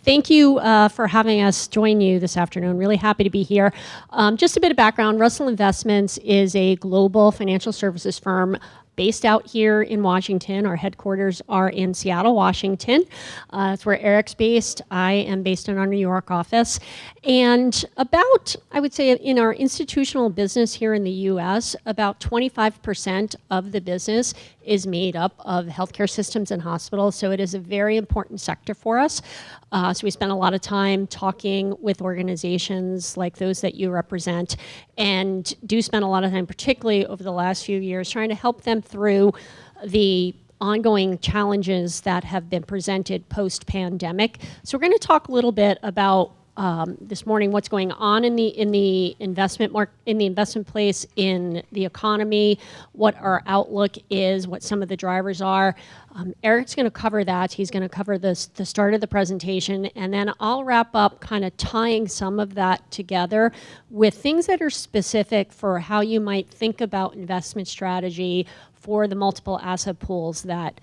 Thank you for having us join you this afternoon. Really happy to be here. Just a bit of background. Russell Investments is a global financial services firm based out here in Washington. Our headquarters are in Seattle, Washington. That's where Eric's based. I am based in our New York office. And about, I would say, in our institutional business here in the US, about 25% of the business is made up of healthcare systems and hospitals. So it is a very important sector for us. So we spend a lot of time talking with organizations like those that you represent, and do spend a lot of time, particularly over the last few years, trying to help them through the ongoing challenges that have been presented post-pandemic. So we're going to talk a little bit about this morning what's going on in the investment place, in the economy, what our outlook is, what some of the drivers are. Eric's going to cover that. He's going to cover the start of the presentation, and then I'll wrap up kind of tying some of that together with things that are specific for how you might think about investment strategy for the multiple asset pools that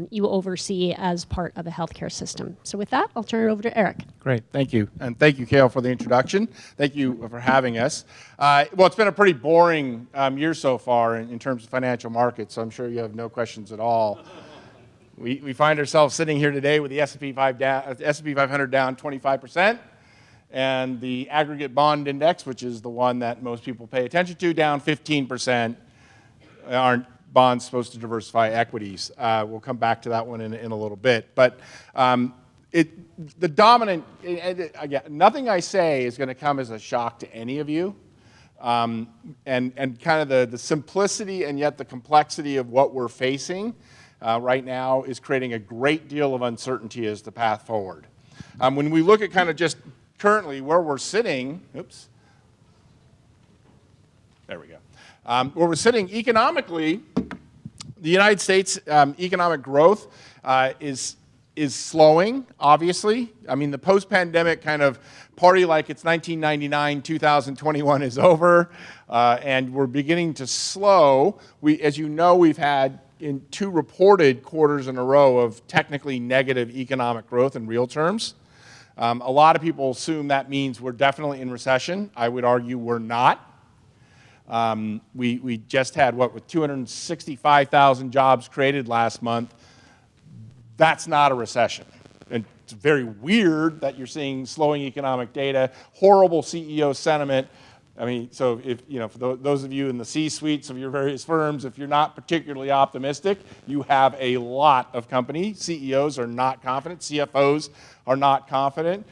you oversee as part of a healthcare system. So with that, I'll turn it over to Erik. Great, thank you. And thank you, Kale, for the introduction. Thank you for having us. Well, it's been a pretty boring year so far in terms of financial markets, so I'm sure you have no questions at all. We find ourselves sitting here today with the S&P 500 down 25%, and the aggregate bond index, which is the one that most people pay attention to, down 15%. Aren't bonds supposed to diversify equities? We'll come back to that one in a little bit. But the dominant, again, nothing I say is going to come as a shock to any of you. And kind of the simplicity and yet the complexity of what we're facing right now is creating a great deal of uncertainty as the path forward. When we look at kind of just currently where we're sitting, oops, there we go. Where we're sitting economically, the United States economic growth is slowing, obviously. I mean, the post-pandemic kind of party like it's 1999, 2021 is over, and we're beginning to slow. As you know, we've had in 2 reported quarters in a row of technically negative economic growth in real terms. A lot of people assume that means we're definitely in recession. I would argue we're not. We just had, with 265,000 jobs created last month. That's not a recession. And it's very weird that you're seeing slowing economic data, horrible CEO sentiment. I mean, so if, for those of you in the C-suites of your various firms, if you're not particularly optimistic, you have a lot of company. CEOs are not confident. CFOs are not confident.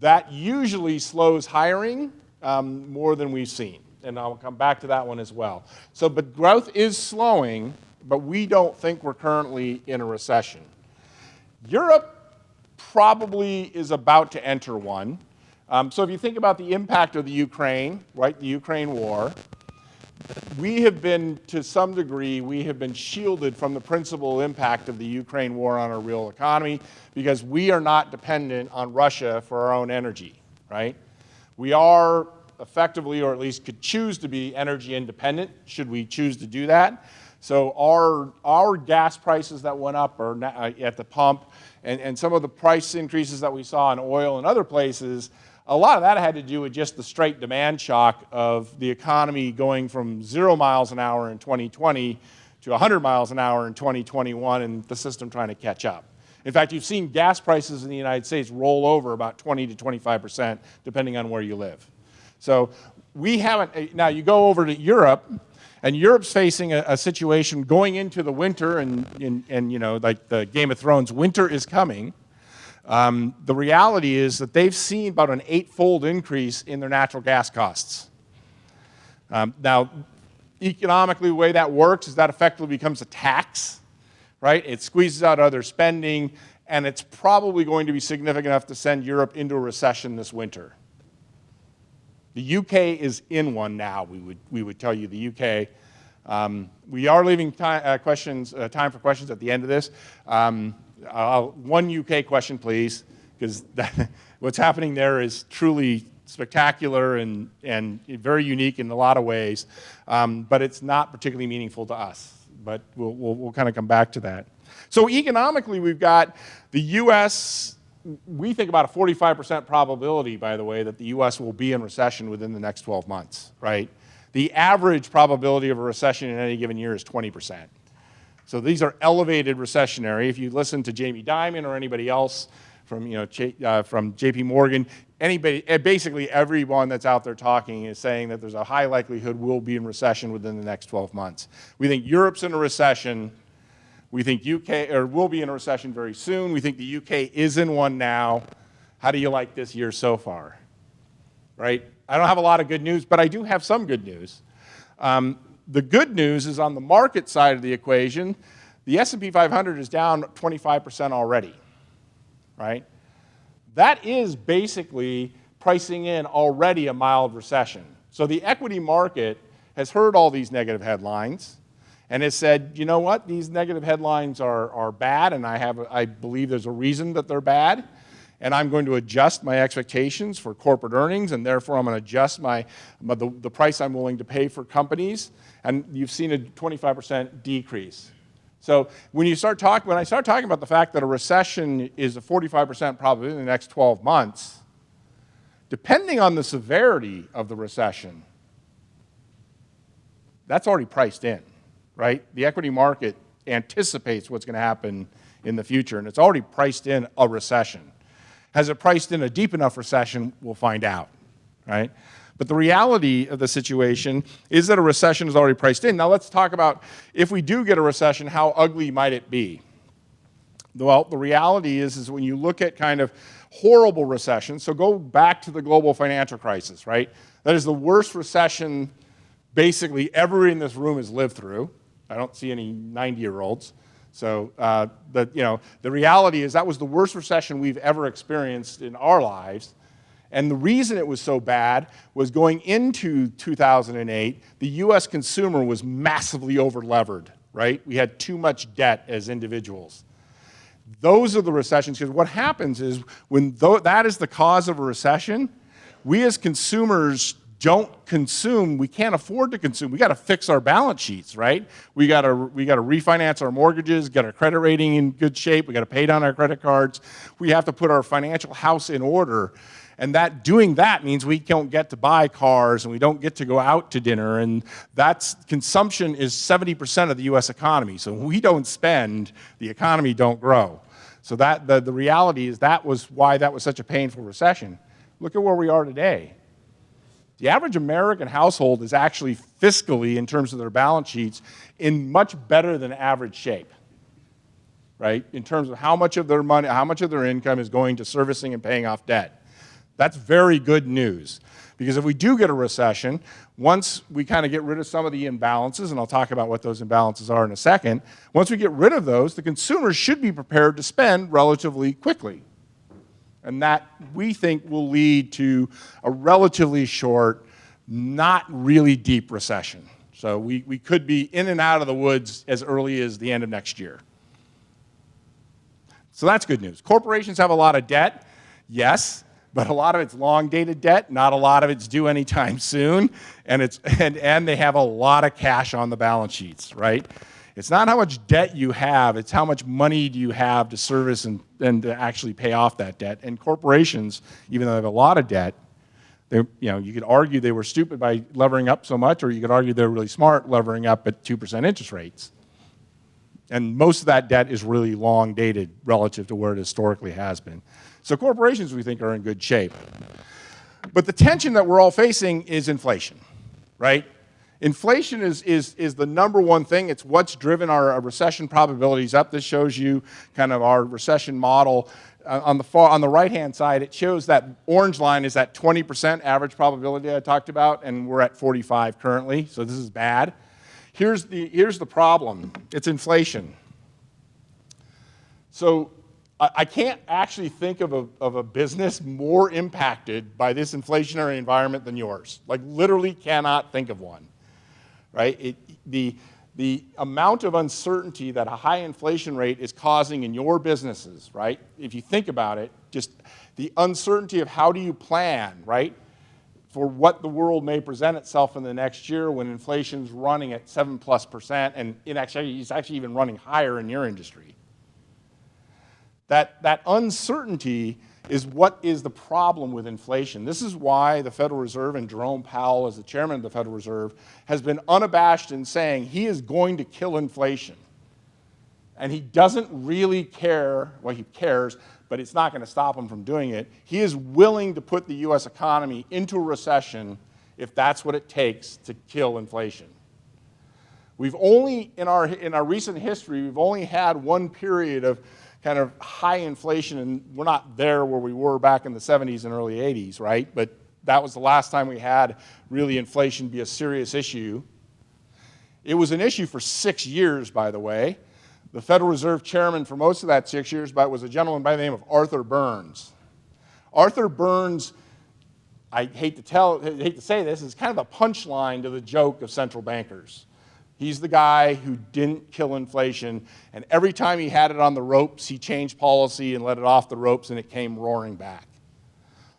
That usually slows hiring more than we've seen. And I'll come back to that one as well. So, but growth is slowing, but we don't think we're currently in a recession. Europe probably is about to enter one. So if you think about the impact of the Ukraine, right, the Ukraine war, we have been, to some degree, we have been shielded from the principal impact of the Ukraine war on our real economy because we are not dependent on Russia for our own energy, right? We are effectively, or at least could choose to be energy independent, should we choose to do that. So our gas prices that went up are at the pump, and some of the price increases that we saw in oil and other places, a lot of that had to do with just the straight demand shock of the economy going from 0 miles an hour in 2020 to 100 miles an hour in 2021, and the system trying to catch up. In fact, you've seen gas prices in the United States roll over about 20 to 25%, depending on where you live. So we haven't, now you go over to Europe, and Europe's facing a situation going into the winter, and like the Game of Thrones, winter is coming. The reality is that they've seen about an 8-fold increase in their natural gas costs. Now, economically, the way that works is that effectively becomes a tax, right? It squeezes out other spending, and it's probably going to be significant enough to send Europe into a recession this winter. The UK is in one now, we would tell you, the UK. We are leaving time for questions at the end of this. One UK question, please, because what's happening there is truly spectacular and very unique in a lot of ways, but it's not particularly meaningful to us. But we'll kind of come back to that. So economically, we've got the U.S. we think about a 45% probability, by the way, that the U.S. will be in recession within the next 12 months, right? The average probability of a recession in any given year is 20%. So these are elevated recessionary. If you listen to Jamie Dimon or anybody else from, from JP Morgan, anybody, basically everyone that's out there talking is saying that there's a high likelihood we'll be in recession within the next 12 months. We think Europe's in a recession. We think UK, or will be in a recession very soon. We think the UK is in one now. How do you like this year so far? Right? I don't have a lot of good news, but I do have some good news. The good news is on the market side of the equation, the S&P 500 is down 25% already, right? That is basically pricing in already a mild recession. So the equity market has heard all these negative headlines and has said, you know what, these negative headlines are bad, and I believe there's a reason that they're bad, and I'm going to adjust my expectations for corporate earnings, and therefore I'm going to adjust the price I'm willing to pay for companies, and you've seen a 25% decrease. So when I start talking about the fact that a recession is a 45% probability in the next 12 months, depending on the severity of the recession, that's already priced in, right? The equity market anticipates what's going to happen in the future, and it's already priced in a recession. Has it priced in a deep enough recession? We'll find out, right? But the reality of the situation is that a recession is already priced in. Now let's talk about, if we do get a recession, how ugly might it be? Well, the reality is when you look at kind of horrible recessions, so go back to the global financial crisis, right? That is the worst recession basically everyone in this room has lived through. I don't see any 90-year-olds. So the reality is that was the worst recession we've ever experienced in our lives. And the reason it was so bad was going into 2008, the US consumer was massively over-levered, right? We had too much debt as individuals. Those are the recessions, because what happens is when that is the cause of a recession, we as consumers don't consume, we can't afford to consume. We got to fix our balance sheets, right? We got to refinance our mortgages, get our credit rating in good shape, we got to pay down our credit cards. We have to put our financial house in order. And doing that means we don't get to buy cars and we don't get to go out to dinner, and consumption is 70% of the US economy. So when we don't spend, the economy don't grow. So the reality is that was why that was such a painful recession. Look at where we are today. The average American household is actually fiscally, in terms of their balance sheets, in much better than average shape, right? In terms of how much of their money, how much of their income is going to servicing and paying off debt. That's very good news, because if we do get a recession, once we kind of get rid of some of the imbalances, and I'll talk about what those imbalances are in a second, once we get rid of those, the consumers should be prepared to spend relatively quickly. And that, we think, will lead to a relatively short, not really deep recession. So we could be in and out of the woods as early as the end of next year. So that's good news. Corporations have a lot of debt, yes, but a lot of it's long-dated debt. Not a lot of it's due anytime soon, and they have a lot of cash on the balance sheets, right? It's not how much debt you have, it's how much money do you have to service and to actually pay off that debt. And corporations, even though they have a lot of debt, you could argue they were stupid by levering up so much, or you could argue they're really smart levering up at 2% interest rates. And most of that debt is really long dated relative to where it historically has been. So corporations, we think, are in good shape. But the tension that we're all facing is inflation, right? Inflation is the number one thing. It's what's driven our recession probabilities up. This shows you kind of our recession model. On the right-hand side, it shows that orange line is that 20% average probability I talked about, and we're at 45 currently, so this is bad. Here's the problem. It's inflation. So I can't actually think of a business more impacted by this inflationary environment than yours. Like, literally cannot think of one. Right? The amount of uncertainty that a high inflation rate is causing in your businesses, right? If you think about it, just the uncertainty of how do you plan, right, for what the world may present itself in the next year when inflation's running at 7+%, and it's actually even running higher in your industry. That uncertainty is what is the problem with inflation. This is why the Federal Reserve and Jerome Powell, as the chairman of the Federal Reserve, has been unabashed in saying he is going to kill inflation. And he doesn't really care, well, he cares, but it's not going to stop him from doing it. He is willing to put the US economy into a recession if that's what it takes to kill inflation. We've only, in our recent history, we've only had one period of kind of high inflation, and we're not there where we were back in the 70s and early 80s, right? But that was the last time we had really inflation be a serious issue. It was an issue for 6 years, by the way. The Federal Reserve chairman for most of that 6 years was a gentleman by the name of Arthur Burns. Arthur Burns, I hate to say this, is kind of a punchline to the joke of central bankers. He's the guy who didn't kill inflation, and every time he had it on the ropes, he changed policy and let it off the ropes, and it came roaring back.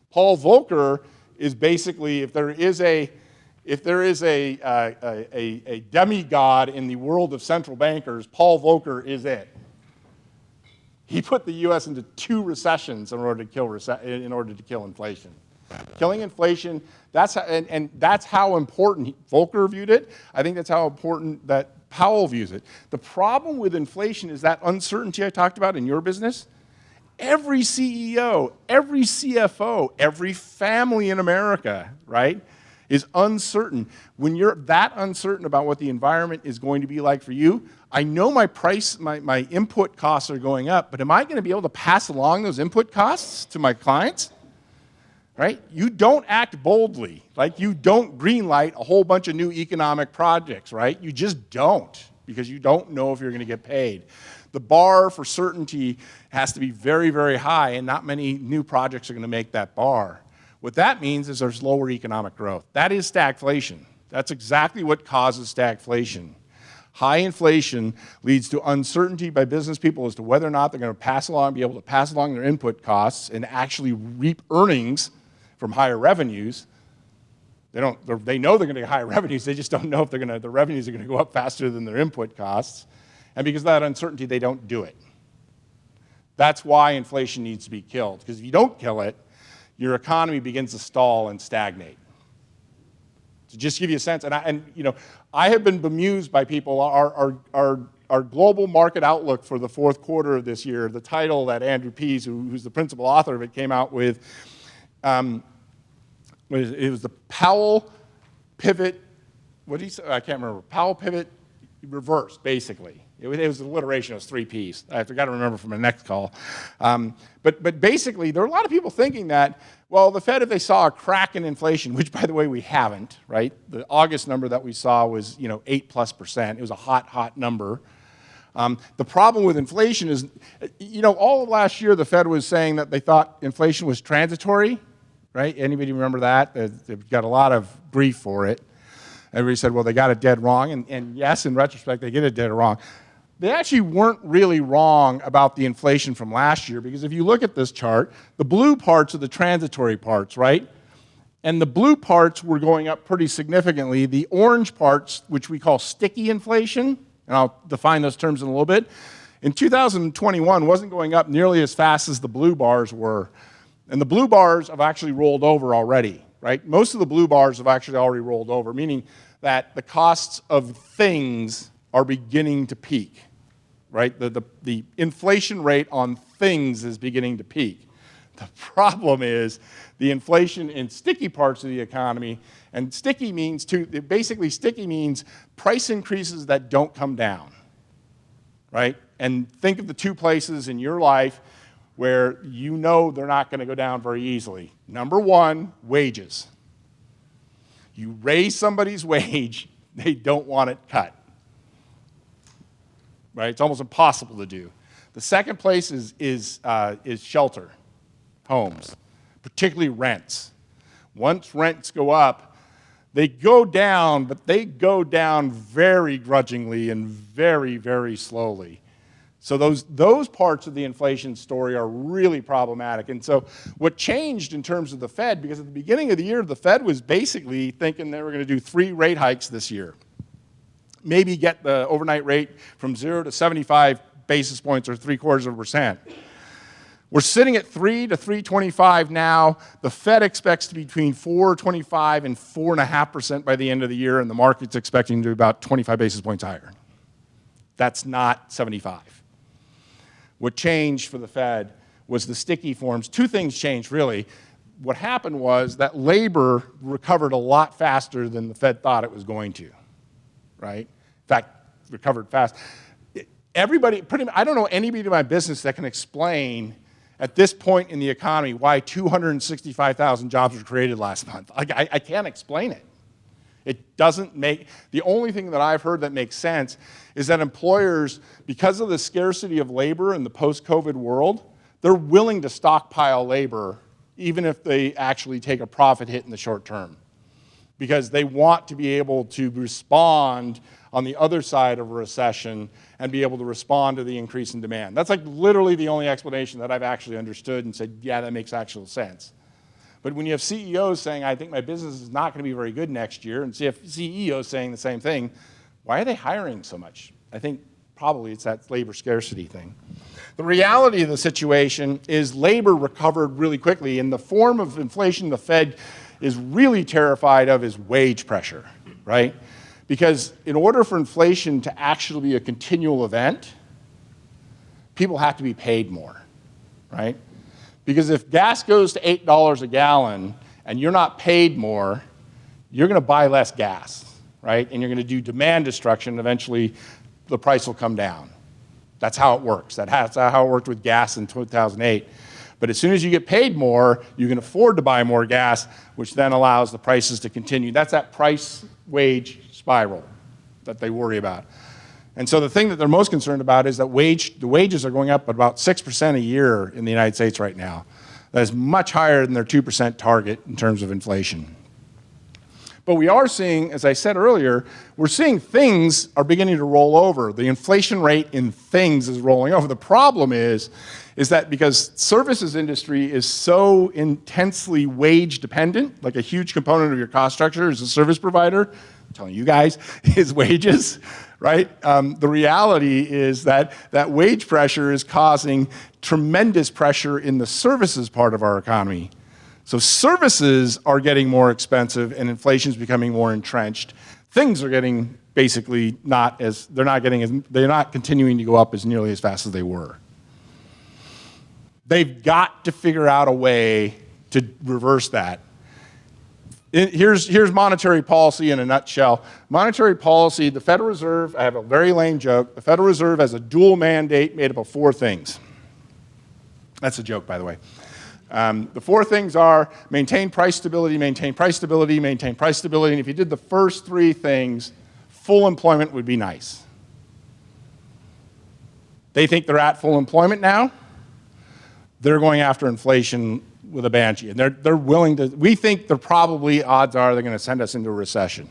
Paul Volcker is basically, if there is a demigod in the world of central bankers, Paul Volcker is it. He put the U.S. into 2 recessions in order to kill inflation. Killing inflation, that's how important Volcker viewed it. I think that's how important that Powell views it. The problem with inflation is that uncertainty I talked about in your business. Every CEO, every CFO, every family in America, right, is uncertain. When you're that uncertain about what the environment is going to be like for you, I know my input costs are going up, but am I going to be able to pass along those input costs to my clients? Right? You don't act boldly. Like, you don't greenlight a whole bunch of new economic projects, right? You just don't, because you don't know if you're going to get paid. The bar for certainty has to be very, very high, and not many new projects are going to make that bar. What that means is there's lower economic growth. That is stagflation. That's exactly what causes stagflation. High inflation leads to uncertainty by business people as to whether or not they're going to be able to pass along their input costs and actually reap earnings from higher revenues. They know they're going to get higher revenues, they just don't know if the revenues are going to go up faster than their input costs. And because of that uncertainty, they don't do it. That's why inflation needs to be killed, because if you don't kill it, your economy begins to stall and stagnate. To just give you a sense, I have been bemused by people. Our global market outlook for the fourth quarter of this year, the title that Andrew Pease, who's the principal author of it, came out with, it was the Powell Pivot, what did he say? I can't remember. Powell Pivot Reverse, basically. It was alliteration, it was 3 Ps. I forgot to remember from my next call. But basically, there are a lot of people thinking that, well, the Fed, if they saw a crack in inflation, which, by the way, we haven't, right? The August number that we saw was, 8+%. It was a hot, hot number. The problem with inflation is, all of last year, the Fed was saying that they thought inflation was transitory, right? Anybody remember that? They've got a lot of grief for it. Everybody said, well, they got it dead wrong. And yes, in retrospect, they get it dead wrong. They actually weren't really wrong about the inflation from last year, because if you look at this chart, the blue parts are the transitory parts, right? And the blue parts were going up pretty significantly. The orange parts, which we call sticky inflation, and I'll define those terms in a little bit, in 2021 wasn't going up nearly as fast as the blue bars were. And the blue bars have actually rolled over already, right? Most of the blue bars have actually already rolled over, meaning that the costs of things are beginning to peak, right? The inflation rate on things is beginning to peak. The problem is the inflation in sticky parts of the economy, and sticky means basically sticky means price increases that don't come down, right? And think of the 2 places in your life where they're not going to go down very easily. Number 1, wages. You raise somebody's wage, they don't want it cut. Right? It's almost impossible to do. The second place is shelter, homes, particularly rents. Once rents go up, they go down, but they go down very grudgingly and very, very slowly. So those parts of the inflation story are really problematic. And so what changed in terms of the Fed, because at the beginning of the year, the Fed was basically thinking they were going to do 3 rate hikes this year. Maybe get the overnight rate from 0 to 75 basis points or 0.75%. We're sitting at 3 to 3.25 now. The Fed expects to be between 4.25 and 4.5% by the end of the year, and the market's expecting to be about 25 basis points higher. That's not 75. What changed for the Fed was the sticky forms. Two things changed, really. What happened was that labor recovered a lot faster than the Fed thought it was going to, right? In fact, recovered fast. Everybody, I don't know anybody in my business that can explain at this point in the economy why 265,000 jobs were created last month. I can't explain it. It doesn't make, the only thing that I've heard that makes sense is that employers, because of the scarcity of labor in the post-COVID world, they're willing to stockpile labor even if they actually take a profit hit in the short term, because they want to be able to respond on the other side of a recession and be able to respond to the increase in demand. That's like literally the only explanation that I've actually understood and said, yeah, that makes actual sense. But when you have CEOs saying, I think my business is not going to be very good next year, and CEOs saying the same thing, why are they hiring so much? I think probably it's that labor scarcity thing. The reality of the situation is labor recovered really quickly. In the form of inflation, the Fed is really terrified of is wage pressure, right? Because in order for inflation to actually be a continual event, people have to be paid more, right? Because if gas goes to $8 a gallon and you're not paid more, you're going to buy less gas, right? And you're going to do demand destruction. Eventually, the price will come down. That's how it works. That's how it worked with gas in 2008. But as soon as you get paid more, you can afford to buy more gas, which then allows the prices to continue. That's that price-wage spiral that they worry about. And so the thing that they're most concerned about is that the wages are going up at about 6% a year in the United States right now. That is much higher than their 2% target in terms of inflation. But we are seeing, as I said earlier, we're seeing things are beginning to roll over. The inflation rate in things is rolling over. The problem is that because services industry is so intensely wage dependent, like a huge component of your cost structure is a service provider, I'm telling you guys, is wages, right? The reality is that wage pressure is causing tremendous pressure in the services part of our economy. So services are getting more expensive and inflation is becoming more entrenched. Things are getting basically they're not continuing to go up as nearly as fast as they were. They've got to figure out a way to reverse that. Here's monetary policy in a nutshell. Monetary policy, the Federal Reserve, I have a very lame joke, the Federal Reserve has a dual mandate made up of 4 things. That's a joke, by the way. The 4 things are maintain price stability, maintain price stability, maintain price stability, and if you did the first 3 things, full employment would be nice. They think they're at full employment now. They're going after inflation with a banshee, and they're willing to, we think they're probably, odds are they're going to send us into a recession.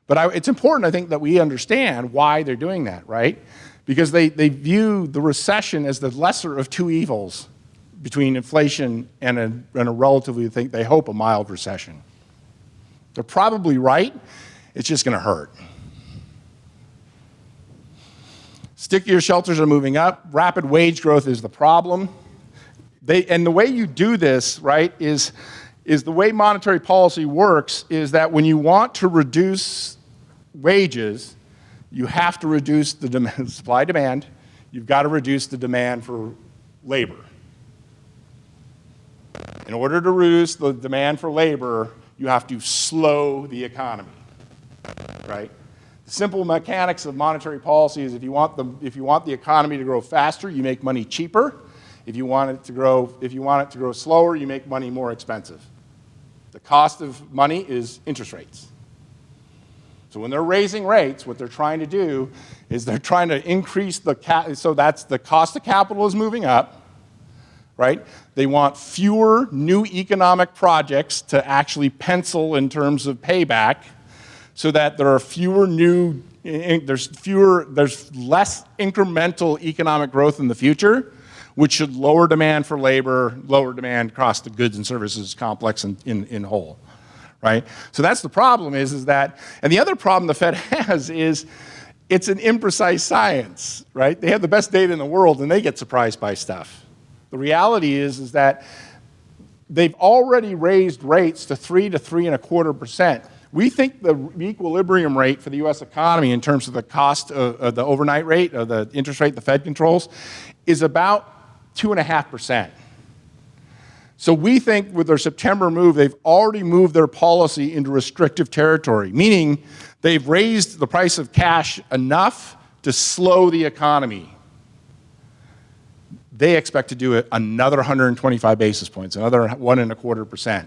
But it's important, I think, that we understand why they're doing that, right? Because they view the recession as the lesser of 2 evils between inflation and a relatively, they hope, a mild recession. They're probably right. It's just going to hurt. Stickier shelters are moving up. Rapid wage growth is the problem. And the way you do this, right, is the way monetary policy works is that when you want to reduce wages, you have to reduce the supply-demand. You've got to reduce the demand for labor. In order to reduce the demand for labor, you have to slow the economy, right? The simple mechanics of monetary policy is if you want the economy to grow faster, you make money cheaper. If you want it to grow slower, you make money more expensive. The cost of money is interest rates. So when they're raising rates, what they're trying to do is they're trying to increase so that's the cost of capital is moving up, right? They want fewer new economic projects to actually pencil in terms of payback so that there are there's less incremental economic growth in the future, which should lower demand for labor, lower demand across the goods and services complex in whole, right? So that's the problem is that, and the other problem the Fed has is it's an imprecise science, right? They have the best data in the world and they get surprised by stuff, The reality is that they've already raised rates to 3 to 3.25%. We think the equilibrium rate for the U.S. economy in terms of the cost of the overnight rate, or the interest rate the Fed controls, is about 2.5%. So we think with their September move, they've already moved their policy into restrictive territory, meaning they've raised the price of cash enough to slow the economy. They expect to do it another 125 basis points, another 1.25%.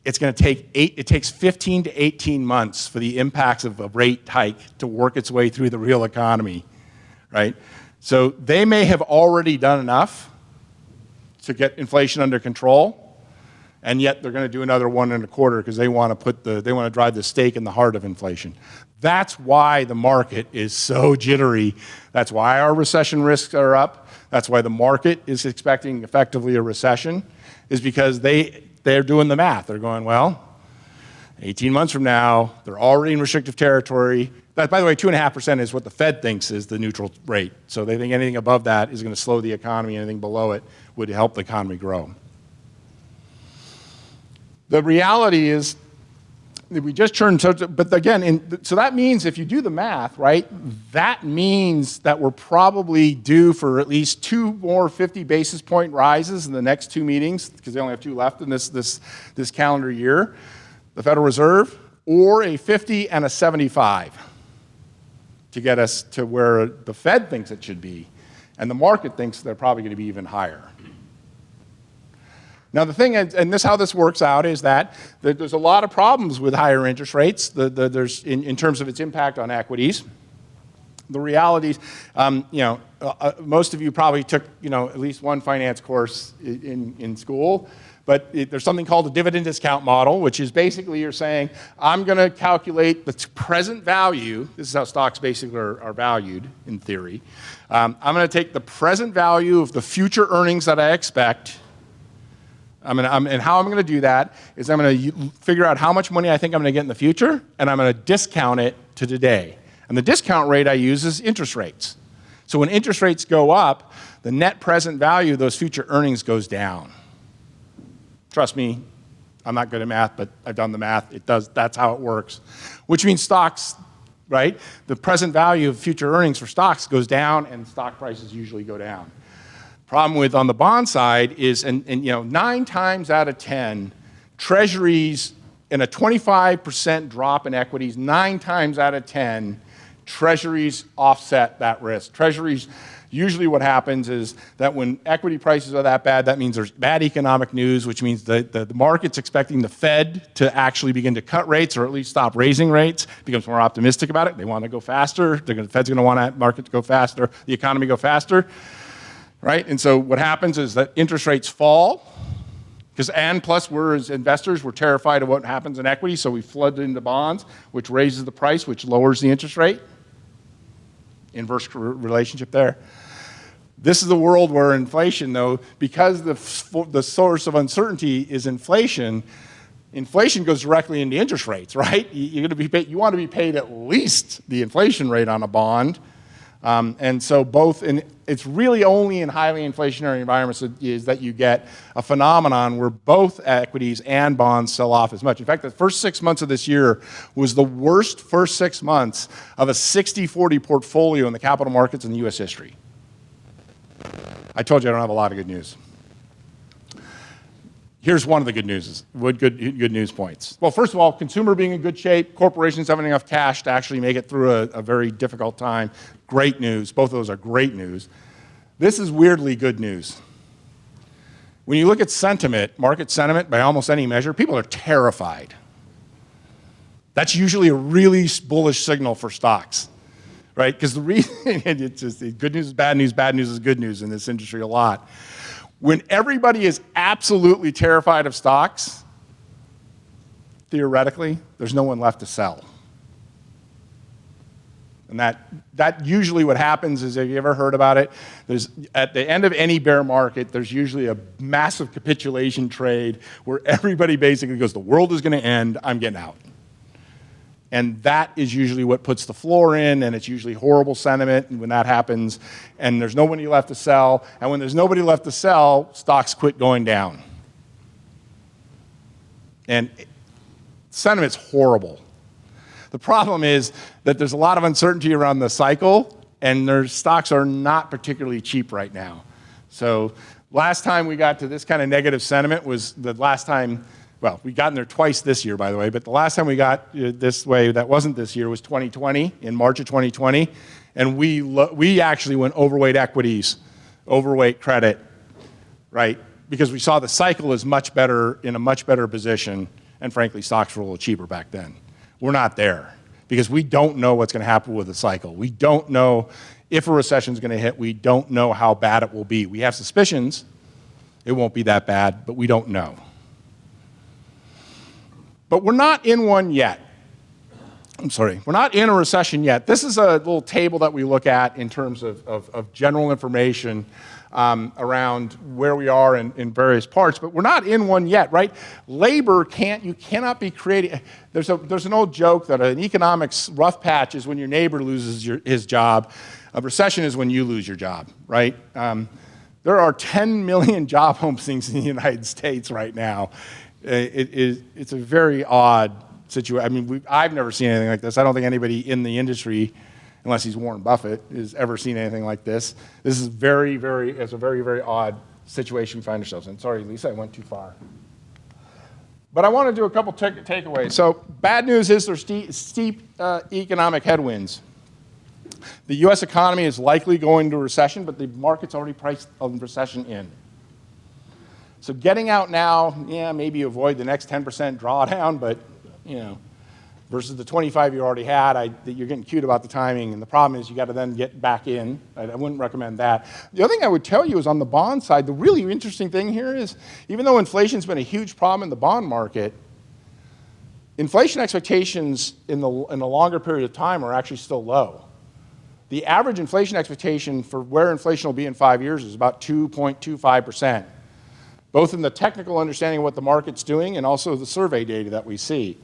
It's going to take it takes 15 to 18 months for the impacts of a rate hike to work its way through the real economy, right? So they may have already done enough to get inflation under control, and yet they're going to do another 1.25 because they want to drive the stake in the heart of inflation. That's why the market is so jittery. That's why our recession risks are up. That's why the market is expecting effectively a recession, is because they're doing the math. They're going, well, 18 months from now, they're already in restrictive territory. That, by the way, 2.5% is what the Fed thinks is the neutral rate. So they think anything above that is going to slow the economy. Anything below it would help the economy grow. The reality is that we just turned, but again, so that means if you do the math, right, that means that we're probably due for at least 2 more 50 basis point rises in the next 2 meetings, because they only have 2 left in this calendar year, the Federal Reserve, or a 50 and a 75 to get us to where the Fed thinks it should be, and the market thinks they're probably going to be even higher. Now the thing, and this how this works out, is that there's a lot of problems with higher interest rates. There's in terms of its impact on equities. The reality, most of you probably took at least one finance course in school. But there's something called a dividend discount model, which is basically you're saying, I'm going to calculate the present value. This is how stocks basically are valued in theory. I'm going to take the present value of the future earnings that I expect. And how I'm going to do that is I'm going to figure out how much money I think I'm going to get in the future, and I'm going to discount it to today. And the discount rate I use is interest rates. So when interest rates go up, the net present value of those future earnings goes down. Trust me, I'm not good at math, but I've done the math. It does. That's how it works. Which means stocks, right? The present value of future earnings for stocks goes down, and stock prices usually go down. Problem with on the bond side is, and 9 times out of 10, treasuries in a 25% drop in equities, 9 times out of 10, treasuries offset that risk. Treasuries, usually what happens is that when equity prices are that bad, that means there's bad economic news, which means that the market's expecting the Fed to actually begin to cut rates, or at least stop raising rates, becomes more optimistic about it. They want to go faster. The Fed's going to want that market to go faster, the economy go faster. Right? And so what happens is that interest rates fall, and plus we're, as investors, we're terrified of what happens in equity, so we flood into bonds, which raises the price, which lowers the interest rate. Inverse relationship there. This is the world where inflation, though, because the source of uncertainty is inflation, inflation goes directly into interest rates, right? You want to be paid at least the inflation rate on a bond. And so it's really only in highly inflationary environments is that you get a phenomenon where both equities and bonds sell off as much. In fact, the first 6 months of this year was the worst first 6 months of a 60-40 portfolio in the capital markets in the U.S. history. I told you I don't have a lot of good news. Here's one of the good news. Good news points. Well, first of all, consumer being in good shape, corporations having enough cash to actually make it through a very difficult time. Great news. Both of those are great news. This is weirdly good news. When you look at sentiment, market sentiment, by almost any measure, people are terrified. That's usually a really bullish signal for stocks, right? Because the reason, it's just good news is bad news is good news in this industry a lot. When everybody is absolutely terrified of stocks, theoretically, there's no one left to sell. And that usually what happens is, have you ever heard about it? At the end of any bear market, there's usually a massive capitulation trade where everybody basically goes, the world is going to end, I'm getting out. And that is usually what puts the floor in, and it's usually horrible sentiment when that happens, and there's nobody left to sell. And when there's nobody left to sell, stocks quit going down. And sentiment's horrible. The problem is that there's a lot of uncertainty around the cycle, and their stocks are not particularly cheap right now. So last time we got to this kind of negative sentiment was the last time. Well, we've gotten there twice this year, by the way, but the last time we got this way that wasn't this year was 2020, in March of 2020, and we actually went overweight equities, overweight credit, right? Because we saw the cycle is much better, in a much better position, and frankly, stocks were a little cheaper back then. We're not there, because we don't know what's going to happen with the cycle. We don't know if a recession is going to hit. We don't know how bad it will be. We have suspicions it won't be that bad, but we don't know. But we're not in one yet. We're not in a recession yet. This is a little table that we look at in terms of general information around where we are in various parts, but we're not in one yet, right? Labor you cannot be creating. There's an old joke that an economics rough patch is when your neighbor loses his job. A recession is when you lose your job, right? There are 10 million job openings in the United States right now. It's a very odd situation. I mean, I've never seen anything like this. I don't think anybody in the industry, unless he's Warren Buffett, has ever seen anything like this. This is it's a very, very odd situation we find ourselves in. Sorry, Lisa, I went too far. But I want to do a couple takeaways. So bad news is there's steep economic headwinds. The U.S. economy is likely going to recession, but the market's already priced a recession in. So getting out now, yeah, maybe avoid the next 10% drawdown, but versus the 25 you already had, you're getting cute about the timing, and the problem is you got to then get back in. I wouldn't recommend that. The other thing I would tell you is on the bond side, the really interesting thing here is, even though inflation's been a huge problem in the bond market, inflation expectations in a longer period of time are actually still low. The average inflation expectation for where inflation will be in 5 years is about 2.25%. Both in the technical understanding of what the market's doing and also the survey data that we see.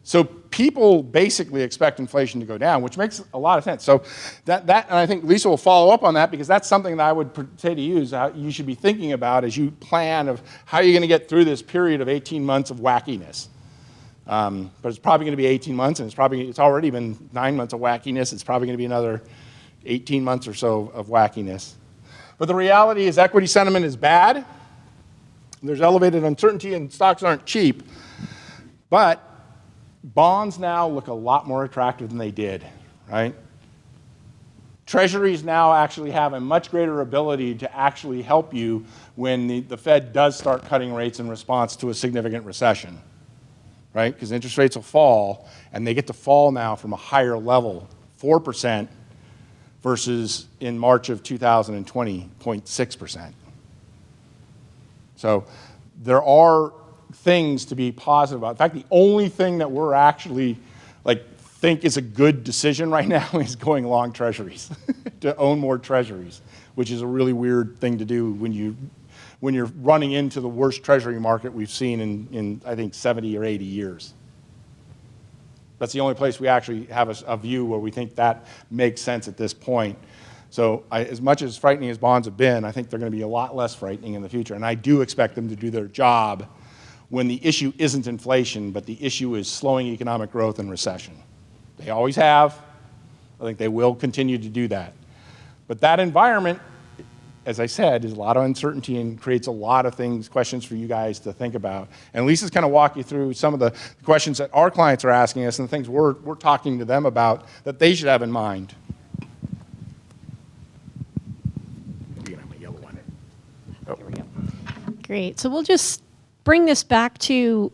So people basically expect inflation to go down, which makes a lot of sense. So and I think Lisa will follow up on that, because that's something that I would say to you is how you should be thinking about as you plan of how you're going to get through this period of 18 months of wackiness. But it's probably going to be 18 months, and it's already been 9 months of wackiness. It's probably going to be another 18 months or so of wackiness. But the reality is equity sentiment is bad. There's elevated uncertainty, and stocks aren't cheap. But bonds now look a lot more attractive than they did, right? Treasuries now actually have a much greater ability to actually help you when the Fed does start cutting rates in response to a significant recession, right? Because interest rates will fall, and they get to fall now from a higher level, 4%, versus in March of 2020, 0.6%. So there are things to be positive about. In fact, the only thing that we're actually think is a good decision right now is going long treasuries, to own more treasuries, which is a really weird thing to do when you're running into the worst treasury market we've seen in I think 70 or 80 years. That's the only place we actually have a view where we think that makes sense at this point. So as much as frightening as bonds have been, I think they're going to be a lot less frightening in the future. And I do expect them to do their job when the issue isn't inflation, but the issue is slowing economic growth and recession. They always have. I think they will continue to do that. But that environment, as I said, is a lot of uncertainty and creates a lot of questions for you guys to think about. And Lisa's kind of walk you through some of the questions that our clients are asking us and the things we're talking to them about that they should have in mind. Great. So we'll just bring this back to,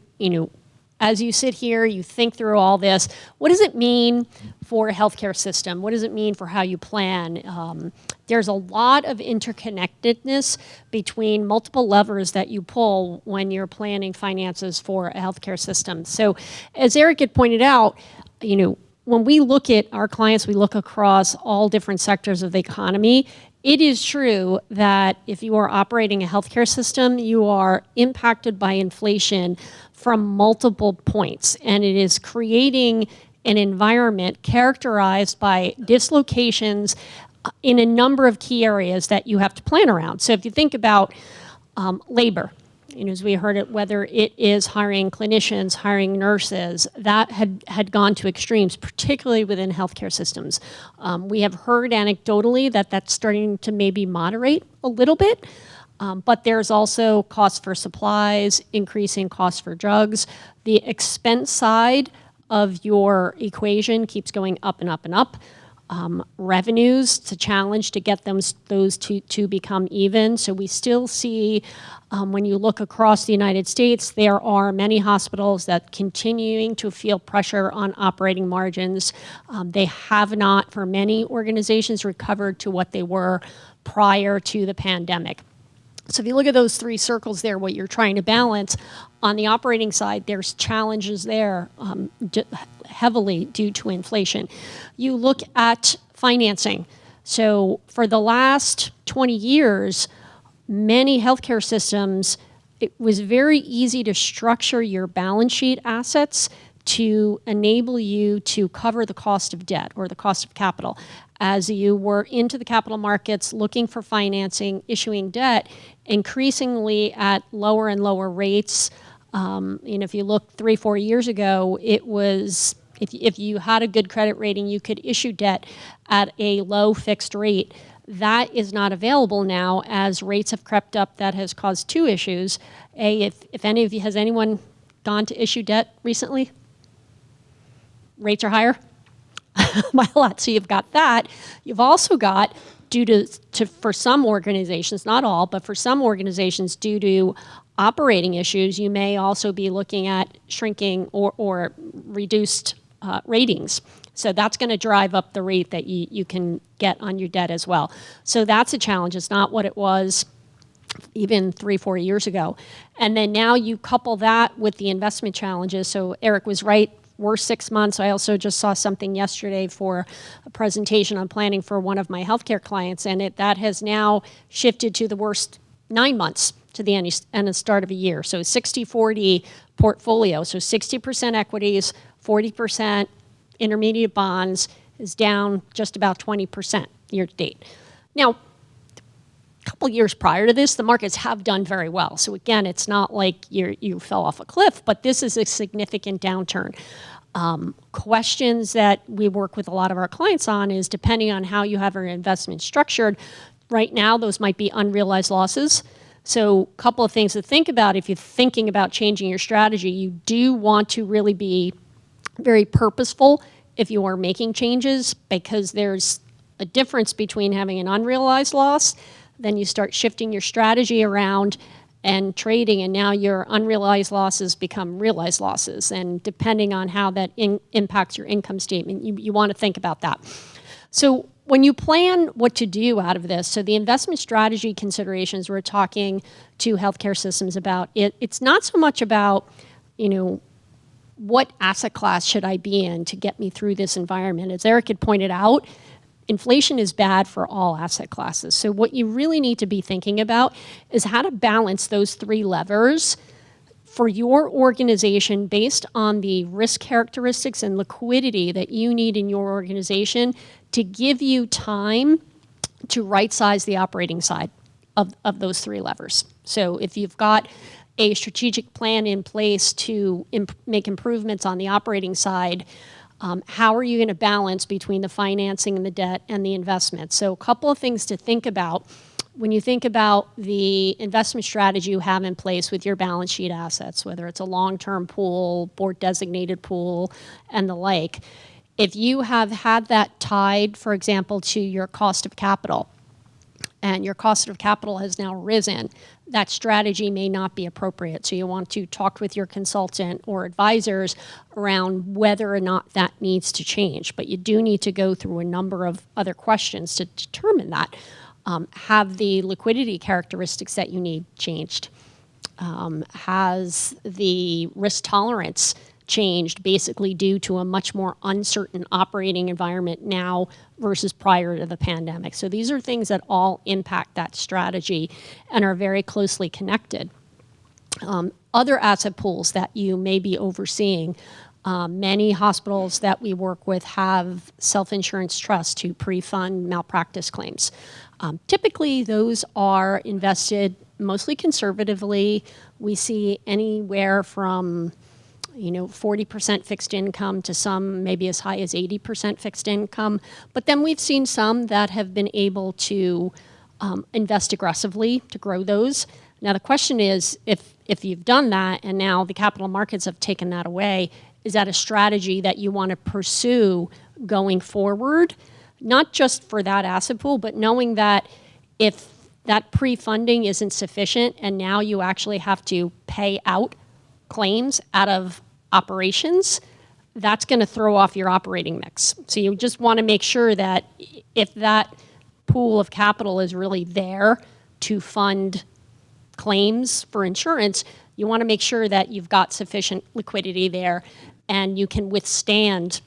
as you sit here, you think through all this, what does it mean for a healthcare system? What does it mean for how you plan? There's a lot of interconnectedness between multiple levers that you pull when you're planning finances for a healthcare system. So as Erik had pointed out, when we look at our clients, we look across all different sectors of the economy. It is true that if you are operating a healthcare system, you are impacted by inflation from multiple points, and it is creating an environment characterized by dislocations in a number of key areas that you have to plan around. So if you think about labor, as we heard it, whether it is hiring clinicians, hiring nurses, that had gone to extremes, particularly within healthcare systems. We have heard anecdotally that that's starting to maybe moderate a little bit, but there's also costs for supplies, increasing costs for drugs. The expense side of your equation keeps going up and up and up. Revenues, it's a challenge to get those to become even. So we still see, when you look across the United States, there are many hospitals that continuing to feel pressure on operating margins. They have not, for many organizations, recovered to what they were prior to the pandemic. So if you look at those three circles there, what you're trying to balance, on the operating side, there's challenges there heavily due to inflation. You look at financing. So for the last 20 years, many healthcare systems, it was very easy to structure your balance sheet assets to enable you to cover the cost of debt or the cost of capital. As you were into the capital markets, looking for financing, issuing debt, increasingly at lower and lower rates. If you look 3-4 years ago, it was, if you had a good credit rating, you could issue debt at a low fixed rate. That is not available now as rates have crept up. That has caused two issues. If any of you, has anyone gone to issue debt recently? Rates are higher by a lot. So you've got that. You've also got, due to for some organizations, not all, but for some organizations, due to operating issues, you may also be looking at shrinking or reduced ratings. So that's going to drive up the rate that you can get on your debt as well. So that's a challenge. It's not what it was even 3-4 years ago. And then now you couple that with the investment challenges. So Erik was right. Worst 6 months. I also just saw something yesterday for a presentation on planning for one of my healthcare clients, and that has now shifted to the worst 9 months to the end and the start of a year. So 60-40 portfolio. So 60% equities, 40% intermediate bonds is down just about 20% year to date. Now, a couple years prior to this, the markets have done very well. So again, it's not like you fell off a cliff, but this is a significant downturn. Questions that we work with a lot of our clients on is, depending on how you have your investment structured, right now those might be unrealized losses. So a couple of things to think about if you're thinking about changing your strategy. You do want to really be very purposeful if you are making changes, because there's a difference between having an unrealized loss, then you start shifting your strategy around and trading, and now your unrealized losses become realized losses. And depending on how that impacts your income statement, you want to think about that. So when you plan what to do out of this, so the investment strategy considerations we're talking to healthcare systems about, it's not so much about, what asset class should I be in to get me through this environment. As Erik had pointed out, inflation is bad for all asset classes. So what you really need to be thinking about is how to balance those three levers for your organization based on the risk characteristics and liquidity that you need in your organization to give you time to right-size the operating side of those three levers. So if you've got a strategic plan in place to make improvements on the operating side, how are you going to balance between the financing and the debt and the investment? So a couple of things to think about when you think about the investment strategy you have in place with your balance sheet assets, whether it's a long-term pool, board-designated pool, and the like. If you have had that tied, for example, to your cost of capital, and your cost of capital has now risen, that strategy may not be appropriate. So you want to talk with your consultant or advisors around whether or not that needs to change. But you do need to go through a number of other questions to determine that. Have the liquidity characteristics that you need changed? Has the risk tolerance changed, basically due to a much more uncertain operating environment now versus prior to the pandemic? So these are things that all impact that strategy and are very closely connected. Other asset pools that you may be overseeing, Many hospitals that we work with have self-insurance trusts to pre-fund malpractice claims. Typically, those are invested mostly conservatively. We see anywhere from 40% fixed income to some maybe as high as 80% fixed income. But then we've seen some that have been able to invest aggressively to grow those. Now the question is, if you've done that and now the capital markets have taken that away, is that a strategy that you want to pursue going forward? Not just for that asset pool, but knowing that if that pre-funding isn't sufficient and now you actually have to pay out claims out of operations, that's going to throw off your operating mix. So you just want to make sure that if that pool of capital is really there to fund claims for insurance, you want to make sure that you've got sufficient liquidity there and you can withstand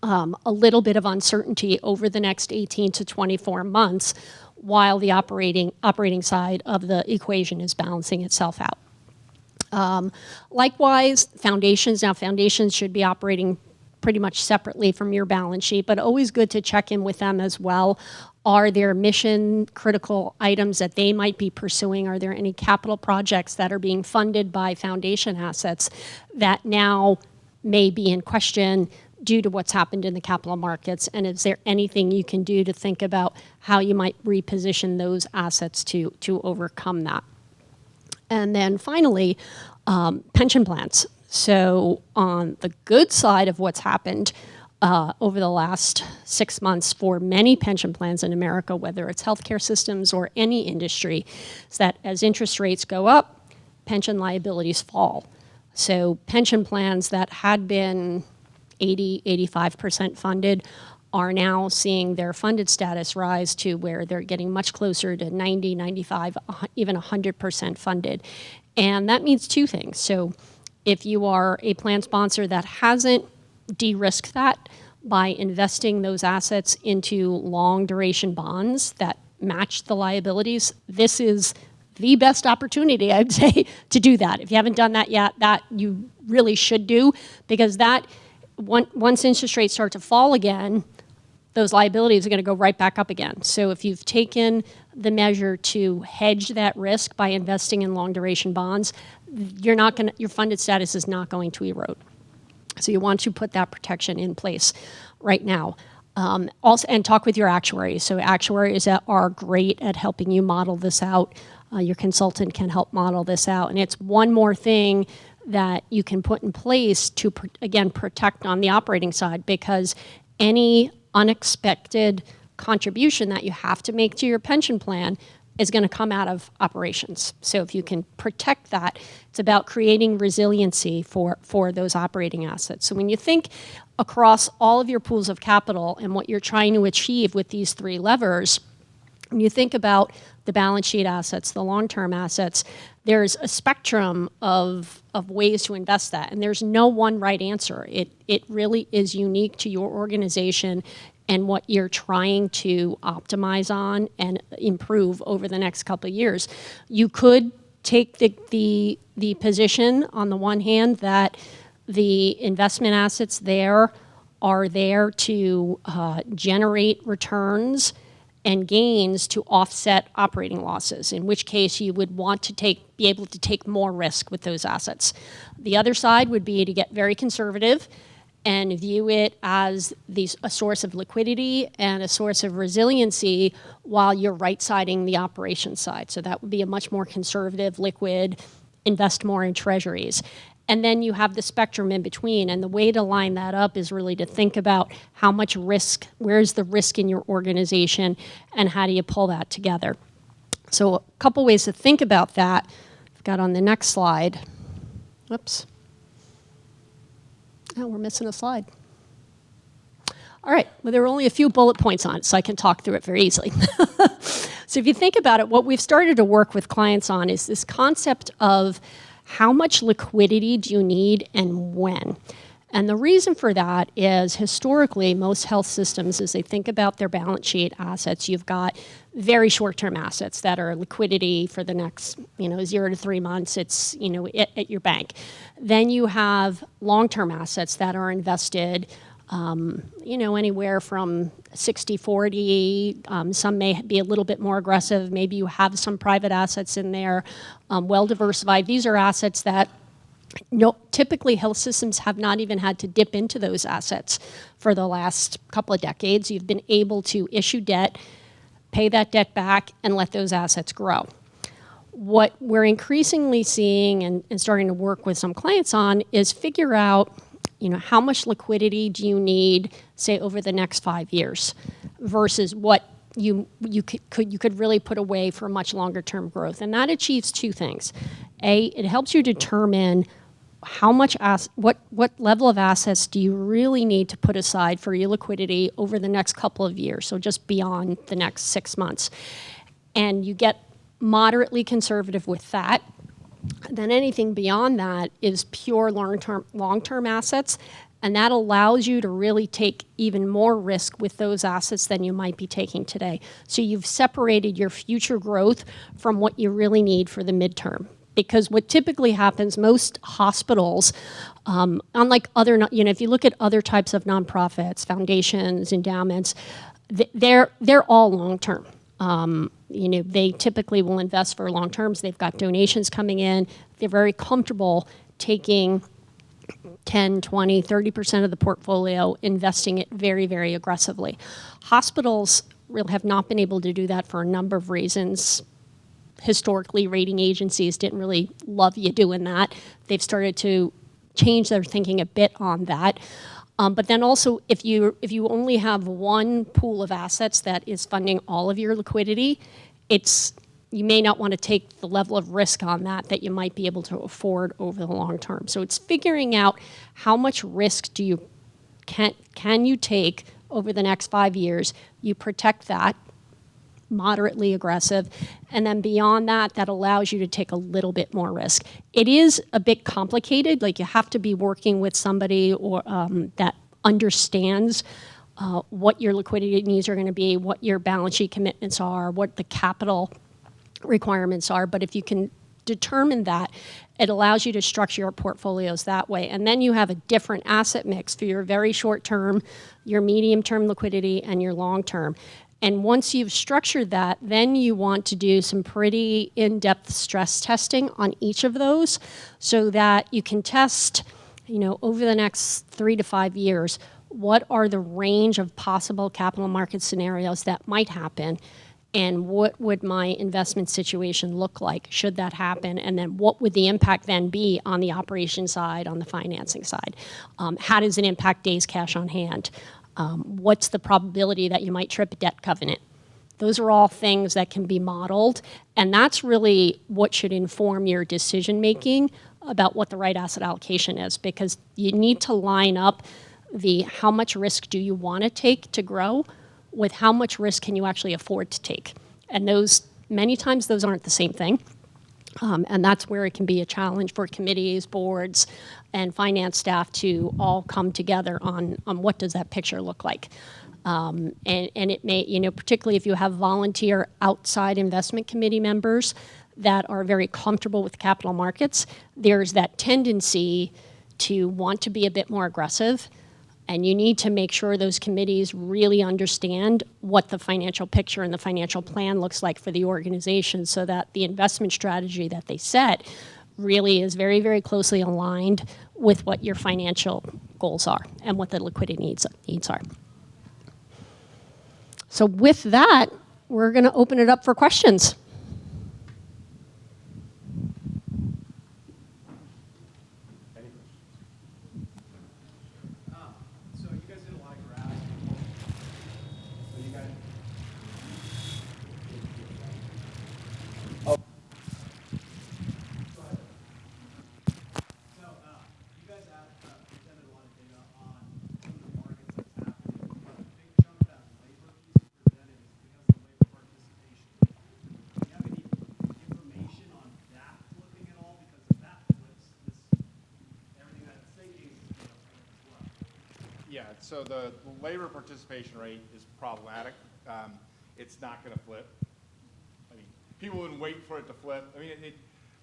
a little bit of uncertainty over the next 18 to 24 months while the operating side of the equation is balancing itself out. Likewise, foundations. Now, foundations should be operating pretty much separately from your balance sheet, but always good to check in with them as well. Are there mission critical items that they might be pursuing? Are there any capital projects that are being funded by foundation assets that now may be in question due to what's happened in the capital markets? And is there anything you can do to think about how you might reposition those assets to overcome that? And then finally, pension plans. So on the good side of what's happened over the last 6 months for many pension plans in America, whether it's healthcare systems or any industry, is that as interest rates go up, pension liabilities fall. So pension plans that had been 80, 85% funded are now seeing their funded status rise to where they're getting much closer to 90, 95, even 100% funded. And that means two things. So if you are a plan sponsor that hasn't de-risked that by investing those assets into long duration bonds that match the liabilities, this is the best opportunity, I'd say, to do that. If you haven't done that yet, that you really should do, because that once interest rates start to fall again, those liabilities are going to go right back up again. So if you've taken the measure to hedge that risk by investing in long duration bonds, your funded status is not going to erode. So you want to put that protection in place right now. Also, and talk with your actuaries. So actuaries are great at helping you model this out. Your consultant can help model this out. And it's one more thing that you can put in place to, again, protect on the operating side, because any unexpected contribution that you have to make to your pension plan is going to come out of operations. So if you can protect that, it's about creating resiliency for those operating assets. So when you think across all of your pools of capital and what you're trying to achieve with these three levers, when you think about the balance sheet assets, the long-term assets, there's a spectrum of ways to invest that. And there's no one right answer. It really is unique to your organization and what you're trying to optimize on and improve over the next couple of years. You could take the position on the one hand that the investment assets there are there to generate returns and gains to offset operating losses, in which case you would want to be able to take more risk with those assets. The other side would be to get very conservative and view it as a source of liquidity and a source of resiliency while you're right-siding the operations side. So that would be a much more conservative, liquid, invest more in treasuries. And then you have the spectrum in between. And the way to line that up is really to think about how much risk, where's the risk in your organization, and how do you pull that together. So a couple ways to think about that. I've got on the next slide. Whoops. Oh, we're missing a slide. All right, well, there were only a few bullet points on it, so I can talk through it very easily. So if you think about it, what we've started to work with clients on is this concept of how much liquidity do you need and when? And the reason for that is historically, most health systems, as they think about their balance sheet assets, you've got very short-term assets that are liquidity for the next, 0 to 3 months. It's, at your bank. Then you have long-term assets that are invested, anywhere from 60-40. Some may be a little bit more aggressive. Maybe you have some private assets in there, well diversified. These are assets that typically health systems have not even had to dip into those assets for the last couple of decades. You've been able to issue debt, pay that debt back, and let those assets grow. What we're increasingly seeing and starting to work with some clients on is figure out, how much liquidity do you need, say, over the next 5 years versus what you could really put away for much longer term growth. And that achieves two things. A, it helps you determine how much what level of assets do you really need to put aside for your liquidity over the next couple of years, so just beyond the next 6 months. And you get moderately conservative with that. Then anything beyond that is pure long-term assets, and that allows you to really take even more risk with those assets than you might be taking today. So you've separated your future growth from what you really need for the midterm. Because what typically happens, most hospitals, unlike other, if you look at other types of nonprofits, foundations, endowments, they're all long-term. They typically will invest for long terms. They've got donations coming in. They're very comfortable taking 10, 20, 30% of the portfolio, investing it very, very aggressively. Hospitals really have not been able to do that for a number of reasons. Historically, rating agencies didn't really love you doing that. They've started to change their thinking a bit on that. But then also, if you only have one pool of assets that is funding all of your liquidity, you may not want to take the level of risk on that you might be able to afford over the long term. So it's figuring out how much risk can you take over the next 5 years. You protect that, moderately aggressive, and then beyond that allows you to take a little bit more risk. It is a bit complicated. Like, you have to be working with somebody that understands what your liquidity needs are going to be, what your balance sheet commitments are, what the capital requirements are. But if you can determine that, it allows you to structure your portfolios that way. And then you have a different asset mix for your very short term, your medium term liquidity, and your long term. And once you've structured that, then you want to do some pretty in-depth stress testing on each of those so that you can test, over the next 3 to 5 years, what are the range of possible capital market scenarios that might happen, and what would my investment situation look like should that happen, and then what would the impact then be on the operation side, on the financing side? How does it impact days cash on hand? What's the probability that you might trip a debt covenant? Those are all things that can be modeled, and that's really what should inform your decision making about what the right asset allocation is, because you need to line up how much risk do you want to take to grow with how much risk can you actually afford to take. And many times those aren't the same thing. And that's where it can be a challenge for committees, boards, and finance staff to all come together on what does that picture look like. And it may, particularly if you have volunteer outside investment committee members that are very comfortable with capital markets, there's that tendency to want to be a bit more aggressive. And you need to make sure those committees really understand what the financial picture and the financial plan looks like for the organization, so that the investment strategy that they set really is very, very closely aligned with what your financial goals are and what the liquidity needs are. So with that, we're going to open it up for questions. So the labor participation rate is problematic. It's not going to flip. people have been waiting for it to flip. I mean,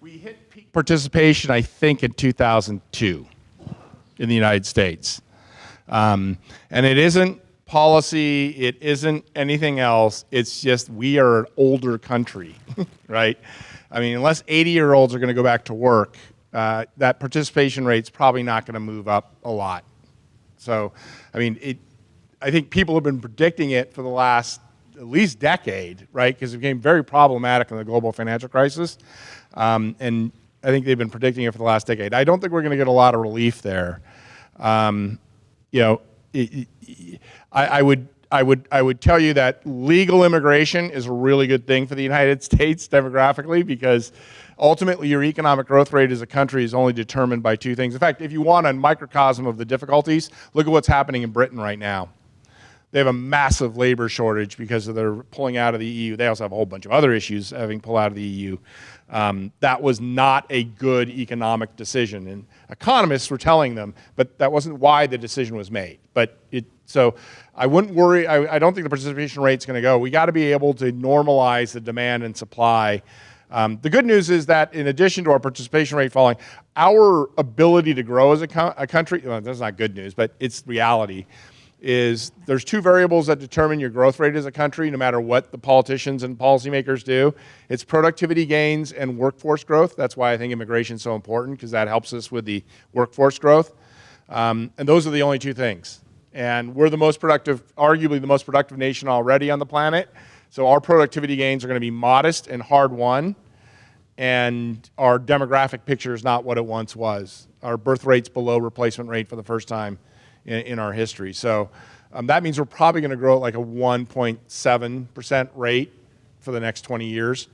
we hit peak participation, I think, in 2002 in the United States. And it isn't policy, it isn't anything else, it's just we are an older country, right? I mean, unless 80-year-olds are going to go back to work, that participation rate's probably not going to move up a lot. So, I mean, I think people have been predicting it for the last at least decade, right? Because it became very problematic in the global financial crisis. And I think they've been predicting it for the last decade. I don't think we're going to get a lot of relief there. You know, I would tell you that legal immigration is a really good thing for the United States demographically, because ultimately your economic growth rate as a country is only determined by two things. In fact, if you want a microcosm of the difficulties, look at what's happening in Britain right now. They have a massive labor shortage because of their pulling out of the EU. They also have a whole bunch of other issues having pulled out of the EU. That was not a good economic decision, and economists were telling them, but that wasn't why the decision was made. So I wouldn't worry. I don't think the participation rate's going to go. We got to be able to normalize the demand and supply. The good news is that in addition to our participation rate falling, our ability to grow as a country, well, that's not good news, but it's reality, is there's two variables that determine your growth rate as a country, no matter what the politicians and policymakers do. It's productivity gains and workforce growth. That's why I think immigration is so important, because that helps us with the workforce growth. And those are the only two things. And we're the most productive, arguably the most productive nation already on the planet. So our productivity gains are going to be modest and hard won. And our demographic picture is not what it once was. Our birth rate's below replacement rate for the first time in our history. So that means we're probably going to grow at like a 1.7% rate for the next 20 years.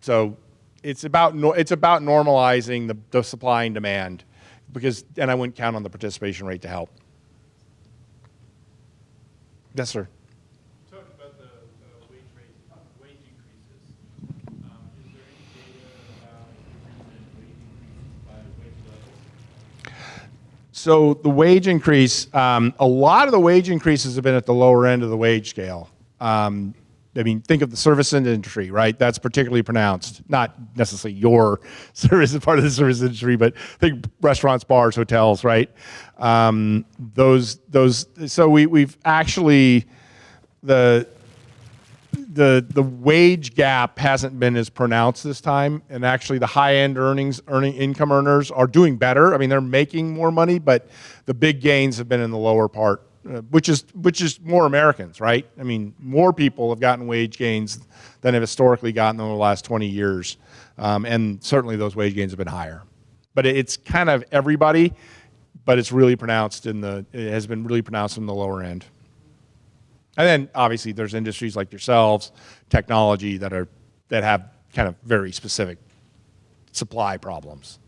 So it's about normalizing the supply and demand, and I wouldn't count on the participation rate to help. Yes, sir. Talk about the wage increases. Is there any data about recent wage increases by wage levels? So the wage increase, a lot of the wage increases have been at the lower end of the wage scale. I mean, think of the service industry, right? That's particularly pronounced. Not necessarily your service, part of the service industry, but think restaurants, bars, hotels, right? So we've actually, the wage gap hasn't been as pronounced this time, and actually the high-end income earners are doing better. I mean, they're making more money, but the big gains have been in the lower part, which is more Americans, right? I mean, more people have gotten wage gains than have historically gotten over the last 20 years, and certainly those wage gains have been higher. But it's kind of everybody, but it's really pronounced it has been really pronounced in the lower end. And then obviously there's industries like yourselves, technology, that have kind of very specific supply problems.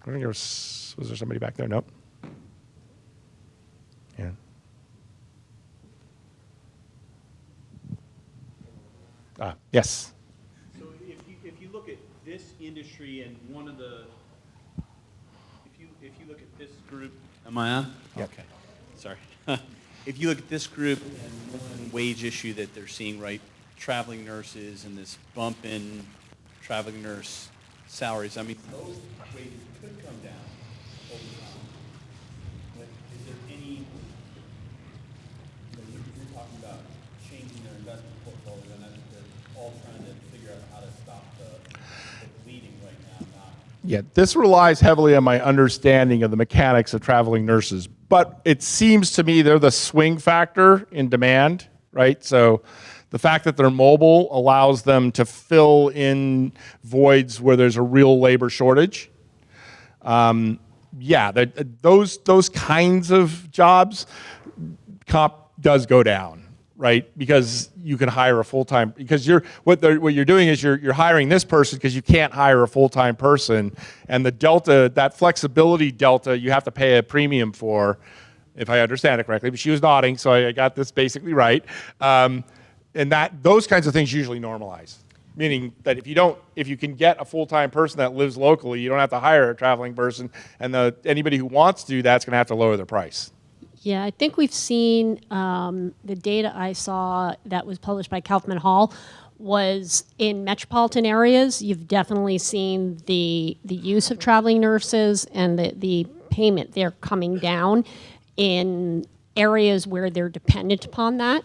I think was there somebody back there? Nope. Yeah. Yes. So if you look at this industry and one of the, if you look at this group, am I on? Yeah. Okay. Sorry. If you look at this group and one wage issue that they're seeing, right, traveling nurses and this bump in traveling nurse salaries, I mean, those wages could come down over time. But is there any, you're talking about changing their investment portfolio, and they're all trying to figure out how to stop the bleeding right now, not. Yeah, this relies heavily on my understanding of the mechanics of traveling nurses, but it seems to me they're the swing factor in demand, right? So the fact that they're mobile allows them to fill in voids where there's a real labor shortage. Those kinds of jobs, comp does go down, right? Because you can hire a full-time, because what you're doing is you're hiring this person because you can't hire a full-time person, and the delta, that flexibility delta, you have to pay a premium for, if I understand it correctly. But she was nodding, so I got this basically right. And those kinds of things usually normalize, meaning that if you can get a full-time person that lives locally, you don't have to hire a traveling person, and anybody who wants to do that's going to have to lower their price. Yeah, I think we've seen the data I saw that was published by Kaufman Hall was in metropolitan areas. You've definitely seen the use of traveling nurses and the payment there coming down. In areas where they're dependent upon that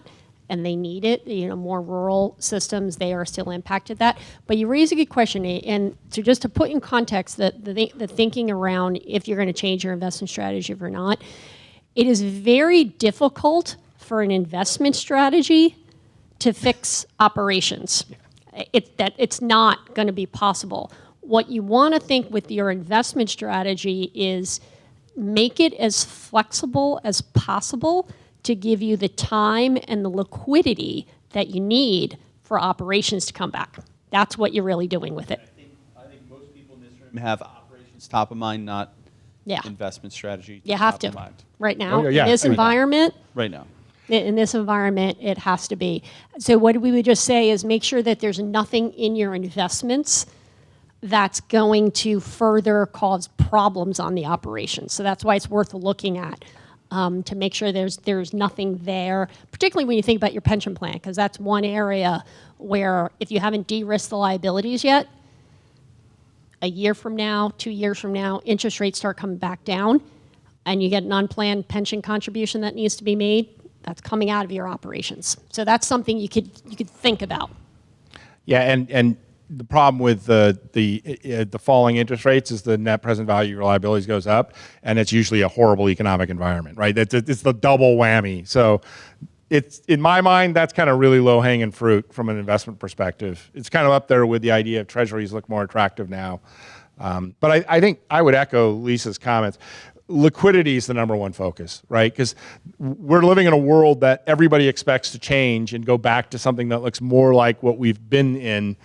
and they need it, more rural systems, they are still impacted that. But you raise a good question, and so just to put in context the thinking around if you're going to change your investment strategy or not, it is very difficult for an investment strategy to fix operations. It's not going to be possible. What you want to think with your investment strategy is make it as flexible as possible to give you the time and the liquidity that you need for operations to come back. That's what you're really doing with it. I think most people in this room have operations top of mind, not Yeah. investment strategy. You have top to. of mind. Right now, Oh, yeah. in this Right now. environment, Right now. in this environment, it has to be. So what we would just say is make sure that there's nothing in your investments that's going to further cause problems on the operations. So that's why it's worth looking at to make sure there's nothing there, particularly when you think about your pension plan, because that's one area where if you haven't de-risked the liabilities yet, a year from now, 2 years from now, interest rates start coming back down, and you get an unplanned pension contribution that needs to be made, that's coming out of your operations. So that's something you could think about. Yeah, and the problem with the falling interest rates is the net present value of your liabilities goes up, and it's usually a horrible economic environment, right? It's the double whammy. So it's, in my mind, that's kind of really low-hanging fruit from an investment perspective. It's kind of up there with the idea of treasuries look more attractive now. But I think I would echo Lisa's comments. Liquidity is the number one focus, right? Because we're living in a world that everybody expects to change and go back to something that looks more like what we've been in,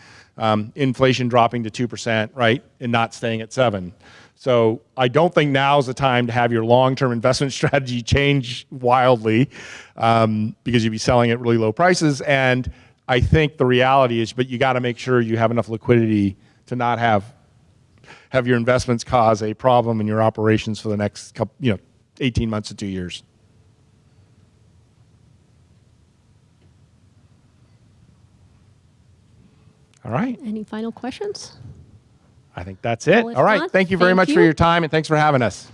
inflation dropping to 2%, right, and not staying at 7%. So I don't think now's the time to have your long-term investment strategy change wildly because you'd be selling at really low prices. And I think the reality is, but you got to make sure you have enough liquidity to not have your investments cause a problem in your operations for the next couple, 18 months to 2 years. All right. Any final questions? I think that's it. Well, if All right. not, Thank you very thank much for you. your time, and thanks for having us.